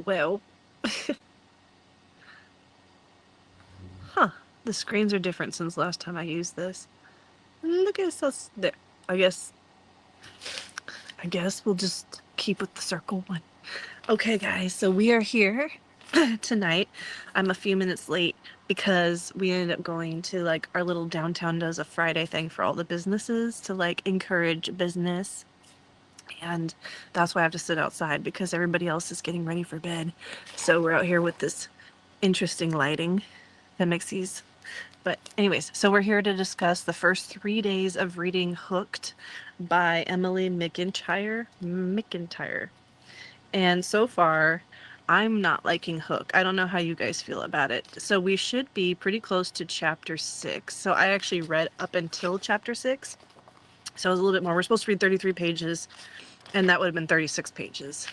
Well, huh. The screens are different since last time I used this. Look at us there. I guess we'll just keep with the circle one. Okay, guys, so we are here tonight. I'm a few minutes late because we ended up going to like our little downtown does a Friday thing for all the businesses to like encourage business. And that's why I have to sit outside because everybody else is getting ready for bed. So we're out here with this interesting lighting that makes these. But anyways, so we're here to discuss the first 3 days of reading Hooked by Emily McIntire. And so far, I'm not liking Hook. I don't know how you guys feel about it. So we should be pretty close to chapter 6. So I actually read up until chapter 6. So it was a little bit more. We're supposed to read 33 pages, and that would have been 36 pages.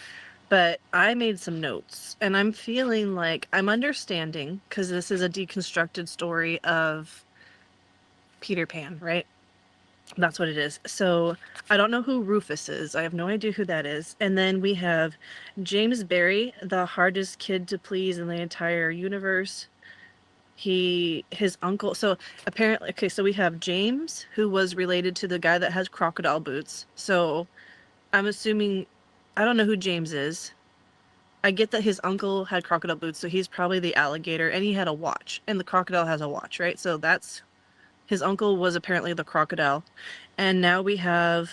But I made some notes, and I'm feeling like I'm understanding, because this is a deconstructed story of Peter Pan, right? That's what it is. So I don't know who Rufus is. I have no idea who that is. And then we have James Barry, the hardest kid to please in the entire universe. His uncle. So apparently, okay, so we have James, who was related to the guy that has crocodile boots. So I'm assuming, I don't know who James is. I get that his uncle had crocodile boots, so he's probably the alligator, and he had a watch, and the crocodile has a watch, right? So that's, his uncle was apparently the crocodile. And now we have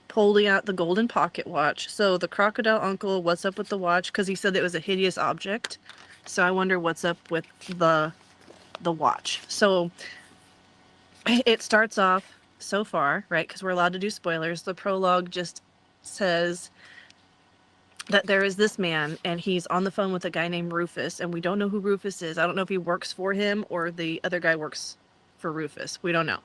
pulling out the golden pocket watch. So the crocodile uncle, what's up with the watch? Because he said it was a hideous object. So I wonder what's up with the watch. So it starts off so far, right? Because we're allowed to do spoilers. The prologue just says that there is this man and he's on the phone with a guy named Rufus, and we don't know who Rufus is. I don't know if he works for him or the other guy works for Rufus. We don't know.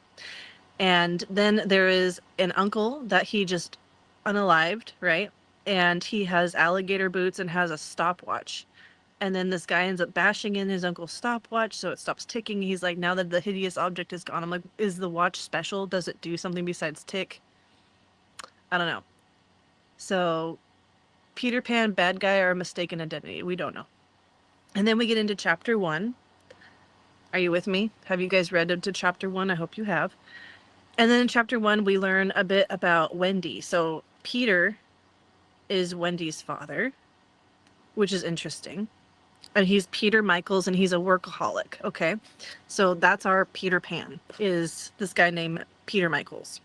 And then there is an uncle that he just unalived, right? And he has alligator boots and has a stopwatch. And then this guy ends up bashing in his uncle's stopwatch, so it stops ticking. He's like, now that the hideous object is gone, I'm like, is the watch special? Does it do something besides tick? I don't know. So Peter Pan, bad guy, or mistaken identity? We don't know. And then we get into chapter 1. Are you with me? Have you guys read into chapter 1? I hope you have. And then in chapter 1, we learn a bit about Wendy. So Peter is Wendy's father, which is interesting. And he's Peter Michaels, and he's a workaholic. Okay, so that's our Peter Pan, is this guy named Peter Michaels.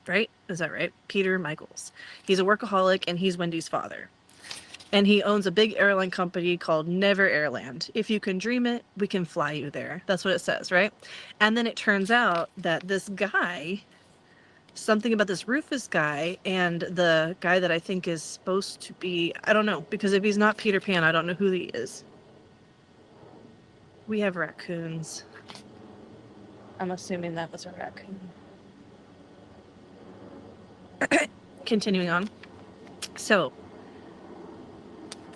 Right? Is that right? Peter Michaels. He's a workaholic, and he's Wendy's father. And he owns a big airline company called Never Airland. If you can dream it, we can fly you there. That's what it says, right? And then it turns out that this guy, something about this Rufus guy and the guy that I think is supposed to be, I don't know, because if he's not Peter Pan, I don't know who he is. We have raccoons. I'm assuming that was a raccoon. Continuing on. So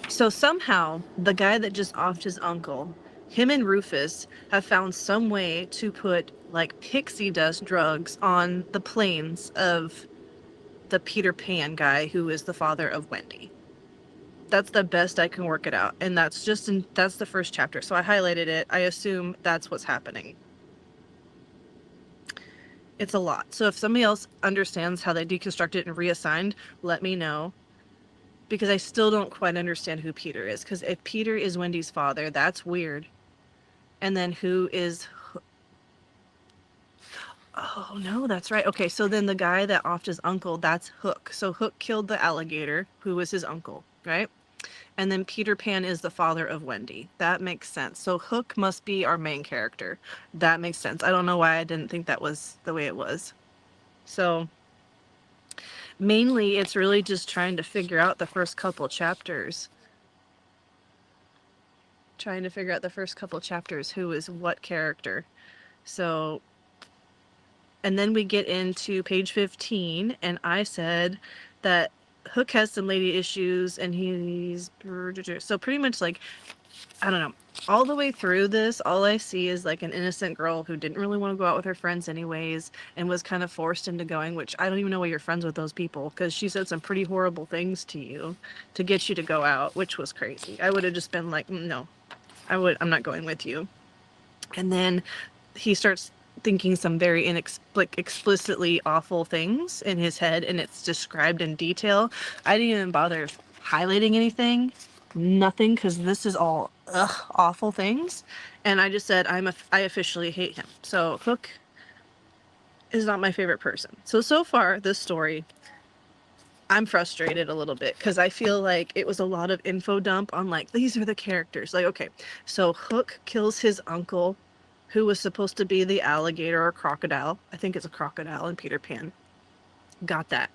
somehow the guy that just offed his uncle, him and Rufus have found some way to put like pixie dust drugs on the planes of the Peter Pan guy who is the father of Wendy. That's the best I can work it out. And that's that's the first chapter. So I highlighted it. I assume that's what's happening. It's a lot. So if somebody else understands how they deconstructed it and reassigned, let me know. Because I still don't quite understand who Peter is. Because if Peter is Wendy's father, that's weird. And then who is... Oh, no, that's right. Okay, so then the guy that offed his uncle, that's Hook. So Hook killed the alligator, who was his uncle, right? And then Peter Pan is the father of Wendy. That makes sense. So Hook must be our main character. That makes sense. I don't know why I didn't think that was the way it was. So mainly it's really just trying to figure out the first couple chapters. Trying to figure out the first couple chapters, who is what character. So, and then we get into page 15, and I said that Hook has some lady issues, and he's so pretty much like, I don't know. All the way through this, all I see is like an innocent girl who didn't really want to go out with her friends anyways, and was kind of forced into going, which I don't even know why you're friends with those people, because she said some pretty horrible things to you to get you to go out, which was crazy. I would have just been like, no, I'm not going with you. And then he starts thinking some very explicitly awful things in his head, and it's described in detail. I didn't even bother highlighting anything, nothing, because this is all awful things. And I just said I officially hate him. So Hook is not my favorite person. So far this story, I'm frustrated a little bit because I feel like it was a lot of info dump on like, these are the characters. Like, okay, so Hook kills his uncle, who was supposed to be the alligator or crocodile. I think it's a crocodile in Peter Pan. Got that.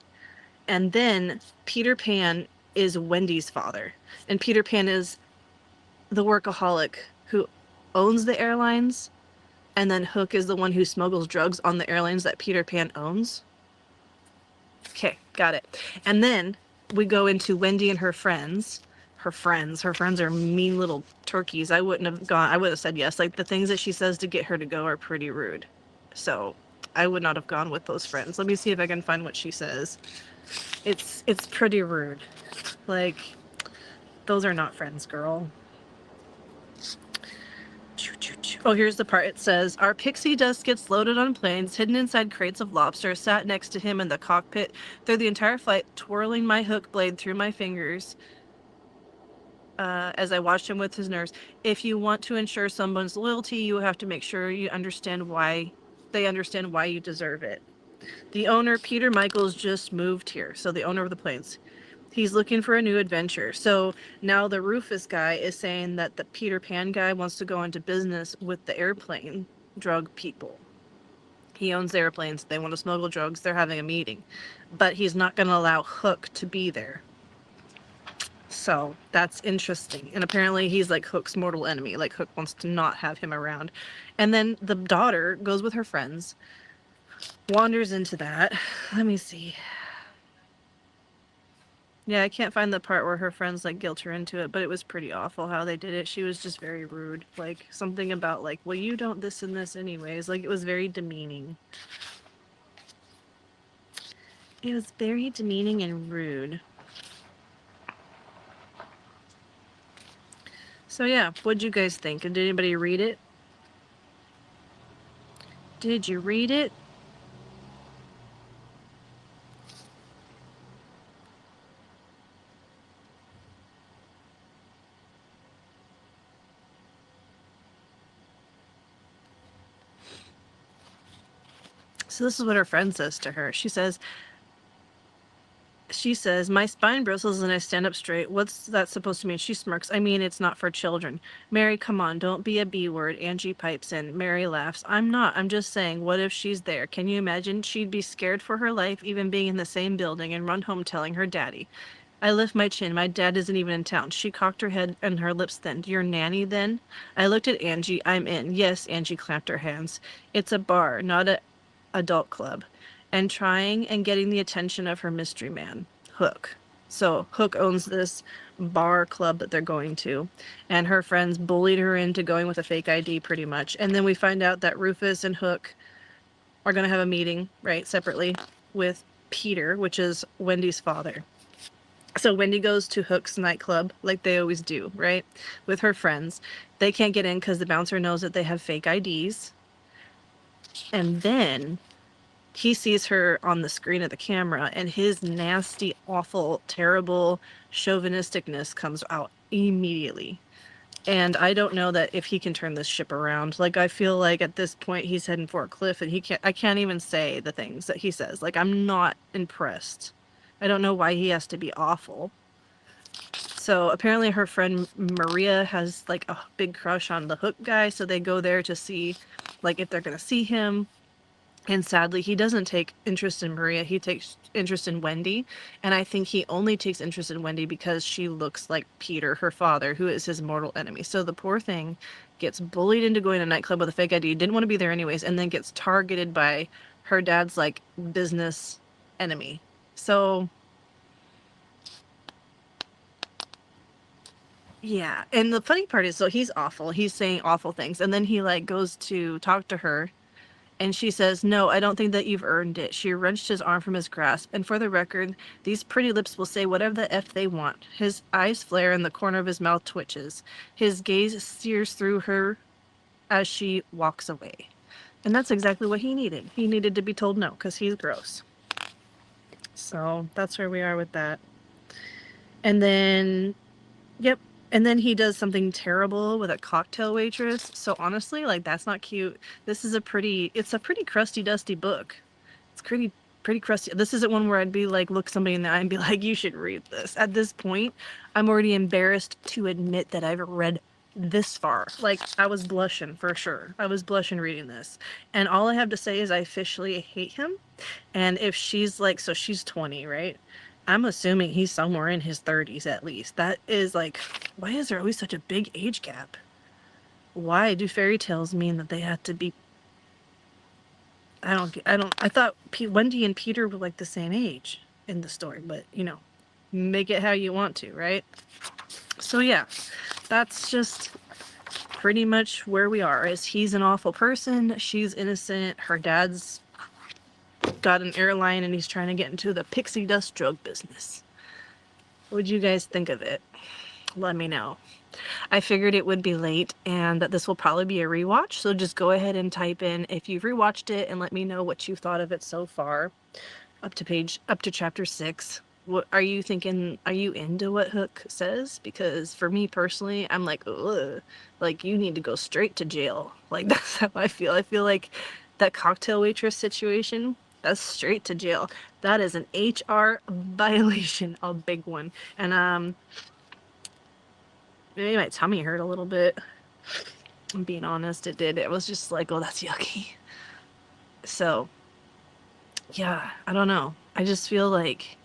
And then Peter Pan is Wendy's father. And Peter Pan is the workaholic who owns the airlines. And then Hook is the one who smuggles drugs on the airlines that Peter Pan owns. Okay, got it. And then we go into Wendy and her friends. Her friends are mean little turkeys. I would have said yes. Like, the things that she says to get her to go are pretty rude. So I would not have gone with those friends. Let me see if I can find what she says. It's pretty rude. Like, those are not friends, girl. Oh, here's the part. It says, our pixie dust gets loaded on planes, hidden inside crates of lobster, sat next to him in the cockpit through the entire flight, twirling my hook blade through my fingers as I watched him with his nerves. If you want to ensure someone's loyalty, you have to make sure you understand why you deserve it. The owner, Peter Michaels, just moved here. So the owner of the planes. He's looking for a new adventure. So now the Rufus guy is saying that the Peter Pan guy wants to go into business with the airplane drug people. He owns the airplanes. They want to smuggle drugs. They're having a meeting. But he's not going to allow Hook to be there. So that's interesting. And apparently he's like Hook's mortal enemy. Like, Hook wants to not have him around. And then the daughter goes with her friends, wanders into that. Let me see. Yeah, I can't find the part where her friends like guilt her into it, but it was pretty awful how they did it. She was just very rude. Like, something about like, well, you don't this and this anyways. Like, it was very demeaning. It was very demeaning and rude. So yeah, what'd you guys think? Did anybody read it? Did you read it? So this is what her friend says to her. She says, my spine bristles and I stand up straight. What's that supposed to mean? She smirks. I mean, it's not for children. Mary, come on, don't be a B word. Angie pipes in. Mary laughs. I'm not. I'm just saying, what if she's there? Can you imagine? She'd be scared for her life, even being in the same building, and run home telling her daddy. I lift my chin. My dad isn't even in town. She cocked her head and her lips thinned. Your nanny, then? I looked at Angie. I'm in. Yes, Angie clapped her hands. It's a bar, not a adult club. And trying and getting the attention of her mystery man, Hook. So Hook owns this bar club that they're going to, and her friends bullied her into going with a fake ID pretty much. And then we find out that Rufus and Hook are going to have a meeting, right, separately with Peter, which is Wendy's father. So Wendy goes to Hook's nightclub like they always do, right, with her friends. They can't get in because the bouncer knows that they have fake IDs. And then he sees her on the screen of the camera, and his nasty, awful, terrible chauvinisticness comes out immediately. And I don't know that if he can turn this ship around. Like, I feel like at this point he's heading for a cliff, and I can't even say the things that he says. Like, I'm not impressed. I don't know why he has to be awful. So apparently her friend Maria has like a big crush on the Hook guy, so they go there to see like if they're gonna see him. And sadly, he doesn't take interest in Maria. He takes interest in Wendy. And I think he only takes interest in Wendy because she looks like Peter, her father, who is his mortal enemy. So the poor thing gets bullied into going to a nightclub with a fake ID, didn't want to be there anyways, and then gets targeted by her dad's like business enemy. So Yeah, and the funny part is, so he's awful. He's saying awful things, and then he like goes to talk to her, and she says, "No, I don't think that you've earned it." She wrenched his arm from his grasp, and for the record, these pretty lips will say whatever the F they want. His eyes flare and the corner of his mouth twitches. His gaze sears through her as she walks away. And that's exactly what he needed. He needed to be told no, because he's gross. So that's where we are with that. And then, yep. And then he does something terrible with a cocktail waitress. So honestly, like, that's not cute. This is it's a pretty crusty, dusty book. It's pretty crusty. This isn't one where I'd be like, look somebody in the eye and be like, you should read this. At this point, I'm already embarrassed to admit that I've read this far. Like, I was blushing for sure. I was blushing reading this. And all I have to say is I officially hate him. And if she's like, so she's 20, right? I'm assuming he's somewhere in his 30s at least. That is like, why is there always such a big age gap? Why do fairy tales mean that they have to be... I thought Wendy and Peter were like the same age in the story, but you know, make it how you want to, right? So yeah, that's just pretty much where we are. Is he's an awful person, she's innocent, her dad's got an airline and he's trying to get into the pixie dust drug business. What'd you guys think of it? Let me know. I figured it would be late and that this will probably be a rewatch, so just go ahead and type in if you've rewatched it and let me know what you thought of it so far. Up to chapter 6. What are you thinking? Are you into what Hook says? Because for me personally, I'm like, ugh, like, you need to go straight to jail. Like, that's how I feel. I feel like that cocktail waitress situation, that's straight to jail. That is an HR violation, a big one. And maybe my tummy hurt a little bit. I'm being honest, it did. It was just like, oh, that's yucky. So, yeah, I don't know. I just feel like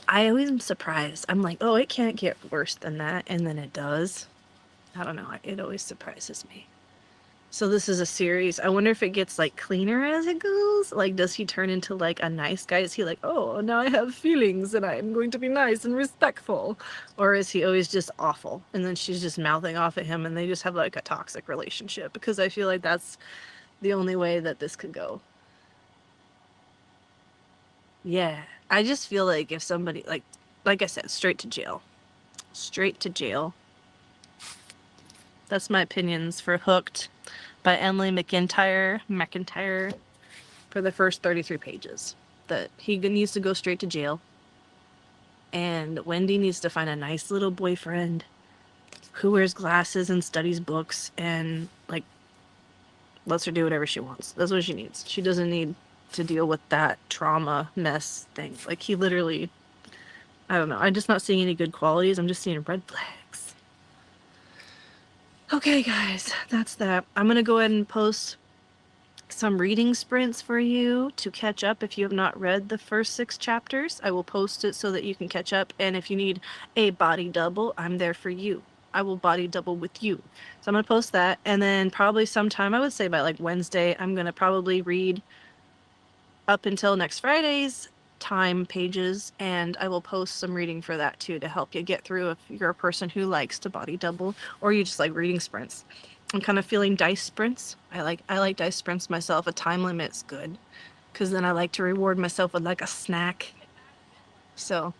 I always am surprised. I'm like, oh, it can't get worse than that, and then it does. I don't know. It always surprises me. So this is a series. I wonder if it gets like cleaner as it goes. Like, does he turn into like a nice guy? Is he like, oh, now I have feelings and I'm going to be nice and respectful? Or is he always just awful? And then she's just mouthing off at him and they just have like a toxic relationship? Because I feel like that's the only way that this could go. Yeah. I just feel like if somebody, like I said, straight to jail. Straight to jail. That's my opinions for Hooked by Emily McIntire for the first 33 pages. That he needs to go straight to jail. And Wendy needs to find a nice little boyfriend who wears glasses and studies books and, like, lets her do whatever she wants. That's what she needs. She doesn't need to deal with that trauma mess thing. Like, he literally... I don't know. I'm just not seeing any good qualities. I'm just seeing red flags. Okay, guys. That's that. I'm going to go ahead and post some reading sprints for you to catch up if you have not read the first 6 chapters. I will post it so that you can catch up. And if you need a body double, I'm there for you. I will body double with you. So I'm going to post that. And then probably sometime, I would say by like Wednesday, I'm going to probably read up until next Friday's time pages, and I will post some reading for that too to help you get through if you're a person who likes to body double or you just like reading sprints. I'm kind of feeling dice sprints. I like dice sprints myself. A time limit's good because then I like to reward myself with like a snack. So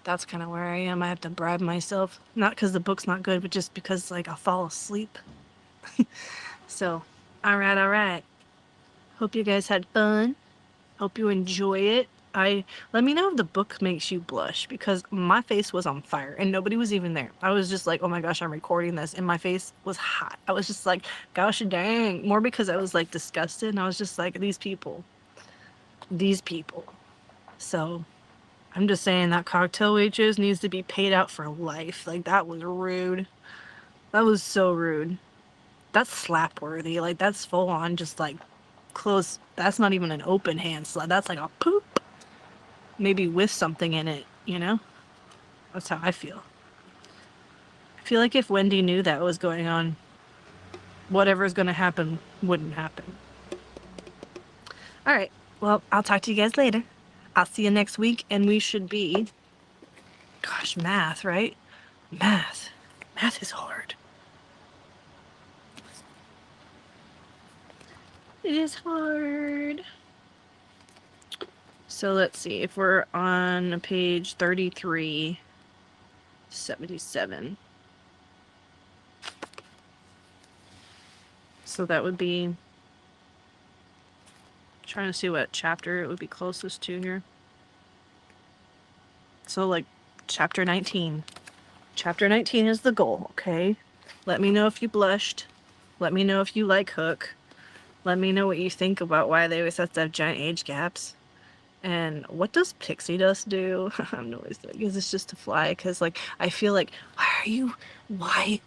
that's kind of where I am. I have to bribe myself, not because the book's not good, but just because like I'll fall asleep. So all right. Hope you guys had fun. Hope you enjoy it. Let me know if the book makes you blush, because my face was on fire and nobody was even there. I was just like, oh my gosh, I'm recording this, and my face was hot. I was just like, gosh dang. More because I was like disgusted, and I was just like, these people. So I'm just saying that cocktail waitress needs to be paid out for life. Like, that was rude. That was so rude. That's slap worthy. Like, that's full on just like close. That's not even an open hand slap. That's like a poop. Maybe with something in it, you know? That's how I feel. I feel like if Wendy knew that was going on, whatever's going to happen wouldn't happen. All right. Well, I'll talk to you guys later. I'll see you next week, and we should be... Gosh, math, right? Math. Math is hard. It is hard. So let's see, if we're on page 3377. So that would be, trying to see what chapter it would be closest to here. So like chapter 19. Chapter 19 is the goal, okay? Let me know if you blushed. Let me know if you like Hook. Let me know what you think about why they always have to have giant age gaps. And what does pixie dust do? I have no idea. Is this just to fly? Because, like, I feel like, why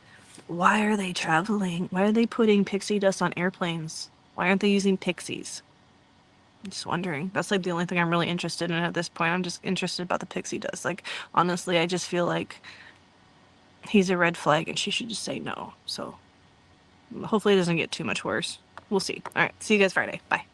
are they traveling? Why are they putting pixie dust on airplanes? Why aren't they using pixies? I'm just wondering. That's, like, the only thing I'm really interested in at this point. I'm just interested about the pixie dust. Like, honestly, I just feel like he's a red flag and she should just say no. So, hopefully it doesn't get too much worse. We'll see. All right. See you guys Friday. Bye.